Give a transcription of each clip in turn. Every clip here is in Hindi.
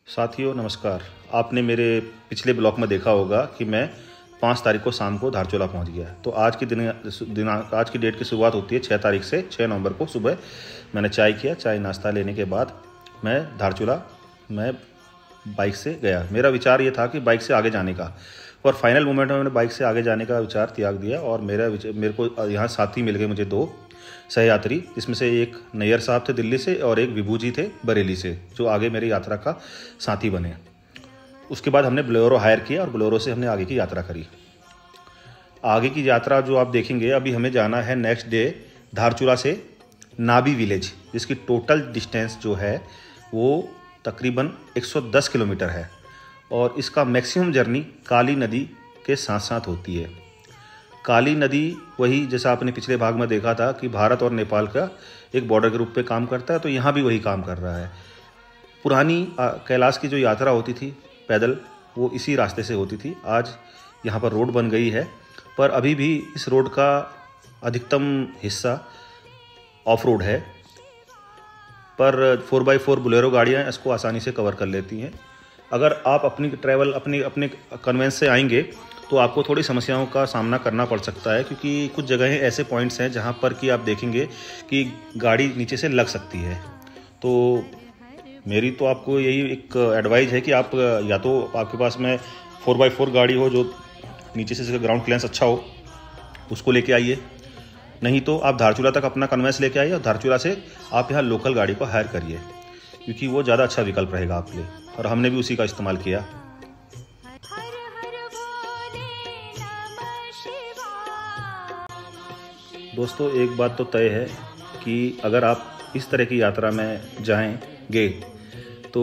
साथियों नमस्कार। आपने मेरे पिछले ब्लॉग में देखा होगा कि मैं 5 तारीख को शाम को धारचूला पहुंच गया। तो आज की आज की डेट की शुरुआत होती है 6 तारीख से। 6 नवंबर को सुबह मैंने चाय नाश्ता लेने के बाद मैं धारचूला मैं बाइक से गया। मेरा विचार ये था कि बाइक से आगे जाने का, और फाइनल मोमेंट में मैंने बाइक से आगे जाने का विचार त्याग दिया। और मेरे को यहाँ साथी मिल गए, मुझे 2 सहयात्री, जिसमें से एक नैयर साहब थे दिल्ली से और एक विभू जी थे बरेली से, जो आगे मेरी यात्रा का साथी बने। उसके बाद हमने बोलेरो हायर किया और बोलेरो से हमने आगे की यात्रा करी। आगे की यात्रा जो आप देखेंगे, अभी हमें जाना है नेक्स्ट डे धारचूला से नाबी विलेज, जिसकी टोटल डिस्टेंस जो है वो तकरीबन 110 किलोमीटर है। और इसका मैक्सिमम जर्नी काली नदी के साथ साथ होती है। काली नदी वही, जैसा आपने पिछले भाग में देखा था कि भारत और नेपाल का एक बॉर्डर के रूप में काम करता है, तो यहाँ भी वही काम कर रहा है। पुरानी कैलाश की जो यात्रा होती थी पैदल, वो इसी रास्ते से होती थी। आज यहाँ पर रोड बन गई है, पर अभी भी इस रोड का अधिकतम हिस्सा ऑफ रोड है, पर 4x4 बोलेरो गाड़ियाँ इसको आसानी से कवर कर लेती हैं। अगर आप अपने कन्वेंस से आएंगे तो आपको थोड़ी समस्याओं का सामना करना पड़ सकता है, क्योंकि कुछ जगहें ऐसे पॉइंट्स हैं जहां पर कि आप देखेंगे कि गाड़ी नीचे से लग सकती है। तो मेरी तो आपको यही एक एडवाइस है कि आप या तो आपके पास में 4x4 गाड़ी हो जो नीचे से ग्राउंड क्लियरेंस अच्छा हो, उसको लेके आइए। नहीं तो आप धारचूला तक अपना कन्वेंस लेके आइए और धारचूला से आप यहाँ लोकल गाड़ी को हायर करिए, क्योंकि वो ज़्यादा अच्छा विकल्प रहेगा आपके लिए। और हमने भी उसी का इस्तेमाल किया। दोस्तों, एक बात तो तय है कि अगर आप इस तरह की यात्रा में जाएंगे तो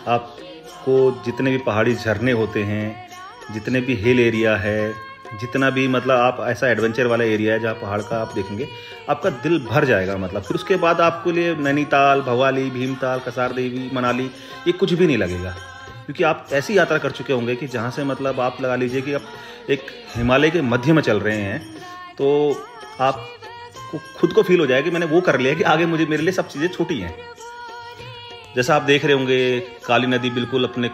आपको जितने भी पहाड़ी झरने होते हैं, जितने भी हिल एरिया है, जितना भी मतलब आप ऐसा एडवेंचर वाला एरिया है जहाँ पहाड़ का आप देखेंगे, आपका दिल भर जाएगा। मतलब फिर उसके बाद आपके लिए नैनीताल, भवाली, भीमताल, कसार देवी, मनाली ये कुछ भी नहीं लगेगा, क्योंकि आप ऐसी यात्रा कर चुके होंगे कि जहाँ से मतलब आप लगा लीजिए कि आप एक हिमालय के मध्य में चल रहे हैं, तो आपको खुद को फील हो जाएगा कि मैंने वो कर लिया कि आगे मेरे लिए सब चीज़ें छोटी हैं। जैसा आप देख रहे होंगे, काली नदी बिल्कुल अपने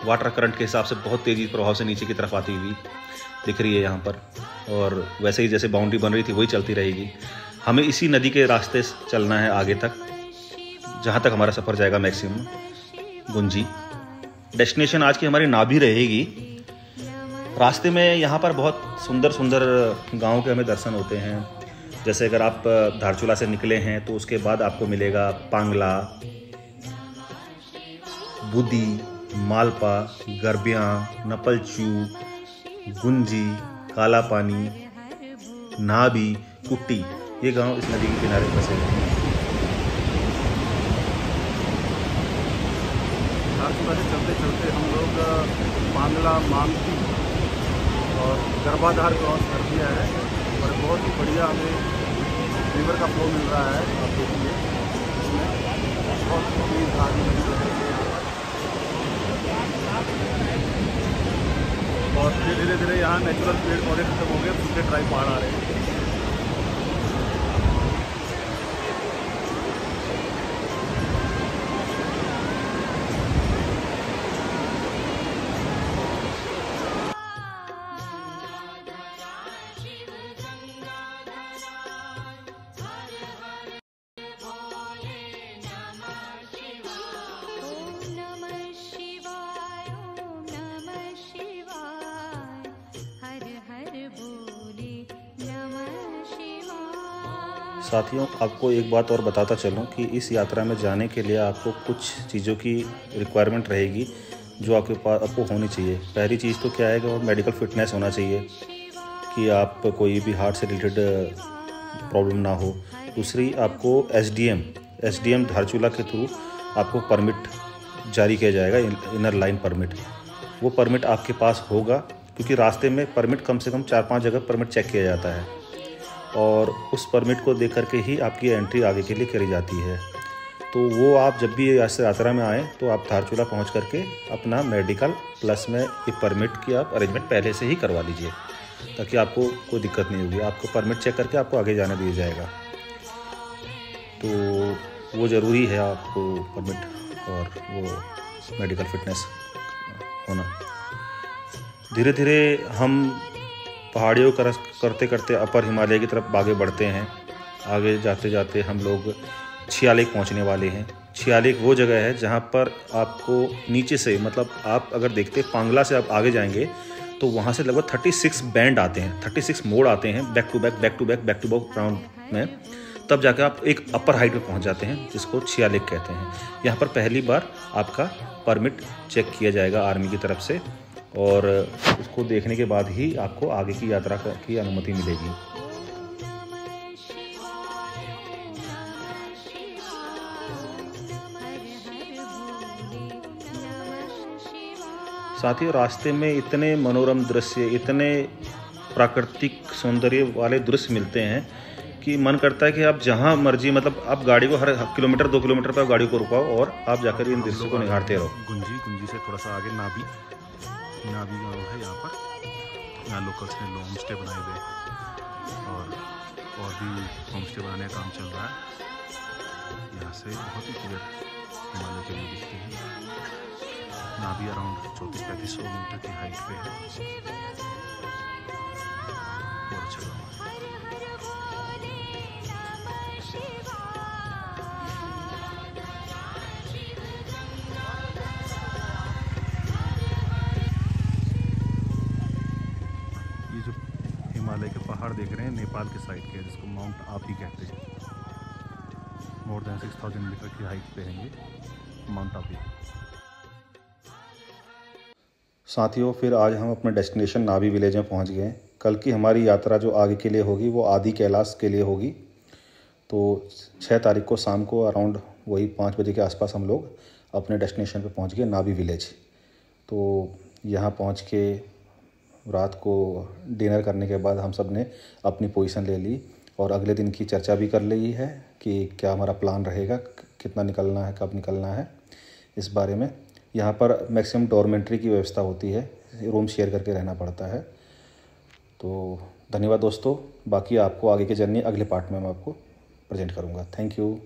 वाटर करंट के हिसाब से बहुत तेज़ी प्रभाव से नीचे की तरफ आती हुई दिख रही है यहाँ पर, और वैसे ही जैसे बाउंड्री बन रही थी वही चलती रहेगी। हमें इसी नदी के रास्ते चलना है आगे तक, जहाँ तक हमारा सफ़र जाएगा मैक्सिमम गुंजी। डेस्टिनेशन आज की हमारी नाभि रहेगी। रास्ते में यहाँ पर बहुत सुंदर सुंदर गाँव के हमें दर्शन होते हैं। जैसे अगर आप धारचूला से निकले हैं तो उसके बाद आपको मिलेगा पांगला, बुदी, मालपा, गरबिया, नपलचू, गुंजी, काला पानी, नाबी, कुट्टी, ये गांव इस नदी के किनारे बसे हैं। धारचूला से चलते चलते हम लोग पांगला, मांगती और गर्भाधार क्रॉस कर दिया है, और बहुत ही बढ़िया हमें रिवर का फ्लो मिल रहा है। आप देखिए इसमें बहुत ही धारी नदी है, और धीरे धीरे यहाँ नेचुरल पेड़ पौधे खत्म हो गए, सूखे ड्राई पहाड़ आ रहे हैं। साथियों, आपको एक बात और बताता चलूं कि इस यात्रा में जाने के लिए आपको कुछ चीज़ों की रिक्वायरमेंट रहेगी जो आपको होनी चाहिए। पहली चीज़ तो क्या है कि मेडिकल फिटनेस होना चाहिए, कि आप कोई भी हार्ट से रिलेटेड प्रॉब्लम ना हो। दूसरी, आपको एसडीएम धारचूला के थ्रू आपको परमिट जारी किया जाएगा, इनर लाइन परमिट। वो परमिट आपके पास होगा, क्योंकि रास्ते में परमिट कम से कम 4-5 जगह परमिट चेक किया जाता है, और उस परमिट को देख करके ही आपकी एंट्री आगे के लिए करी जाती है। तो वो आप जब भी ऐसे यात्रा में आएँ तो आप धारचूला पहुंच करके अपना मेडिकल प्लस में ये परमिट की आप अरेंजमेंट पहले से ही करवा लीजिए, ताकि आपको कोई दिक्कत नहीं होगी। आपको परमिट चेक करके आपको आगे जाने दिया जाएगा। तो वो ज़रूरी है आपको परमिट, और वो मेडिकल फिटनेस होना। धीरे धीरे हम पहाड़ियों करते करते अपर हिमालय की तरफ आगे बढ़ते हैं। आगे जाते जाते हम लोग छियालिक पहुंचने वाले हैं। छियालिक वो जगह है जहां पर आपको नीचे से, मतलब आप अगर देखते पांगला से आप आगे जाएंगे तो वहाँ से लगभग 36 बैंड आते हैं, 36 मोड़ आते हैं, बैक टू बैक राउंड में। तब जाकर आप एक अपर हाइट पे पहुँच जाते हैं जिसको छियालिक कहते हैं। यहाँ पर पहली बार आपका परमिट चेक किया जाएगा आर्मी की तरफ से, और उसको देखने के बाद ही आपको आगे की यात्रा की अनुमति मिलेगी। साथ ही रास्ते में इतने मनोरम दृश्य, इतने प्राकृतिक सौंदर्य वाले दृश्य मिलते हैं कि मन करता है कि आप जहाँ मर्जी, मतलब आप गाड़ी को हर किलोमीटर 2 किलोमीटर पर गाड़ी को रुकाओ और आप जाकर इन दृश्यों को निहारते रहो। गुंजी से थोड़ा सा आगे नाभी गाँव है। यहाँ पर यहाँ लोकल्स ने होम स्टे बनाए हुए और भी होम स्टे बनाने का काम चल रहा है। यहाँ से बहुत ही क्लियर हिमालय के लिए दिखते हैं। नाभी अराउंड 3400-3500 मीटर की हाइट पे है। बहुत अच्छा गाँव है। ये जो हिमालय के पहाड़ देख रहे हैं नेपाल के साइड के, जिसको माउंट आपी कहते हैं। मोर देन 6000 मीटर की हाइट पे है ये माउंट आपी। साथियों, फिर आज हम अपने डेस्टिनेशन नाभी विलेज में पहुंच गए। कल की हमारी यात्रा जो आगे के लिए होगी वो आदि कैलाश के लिए होगी। तो 6 तारीख को शाम को अराउंड वही 5 बजे के आसपास हम लोग अपने डेस्टिनेशन पे पहुंच गए, नाभी विलेज। तो यहाँ पहुँच के रात को डिनर करने के बाद हम सब ने अपनी पोजीशन ले ली और अगले दिन की चर्चा भी कर ली है कि क्या हमारा प्लान रहेगा, कितना निकलना है, कब निकलना है, इस बारे में। यहाँ पर मैक्सिमम डॉर्मेंट्री की व्यवस्था होती है, रूम शेयर करके रहना पड़ता है। तो धन्यवाद दोस्तों। बाकी आपको आगे की जर्नी अगले पार्ट में मैं आपको प्रेजेंट करूँगा। Thank you.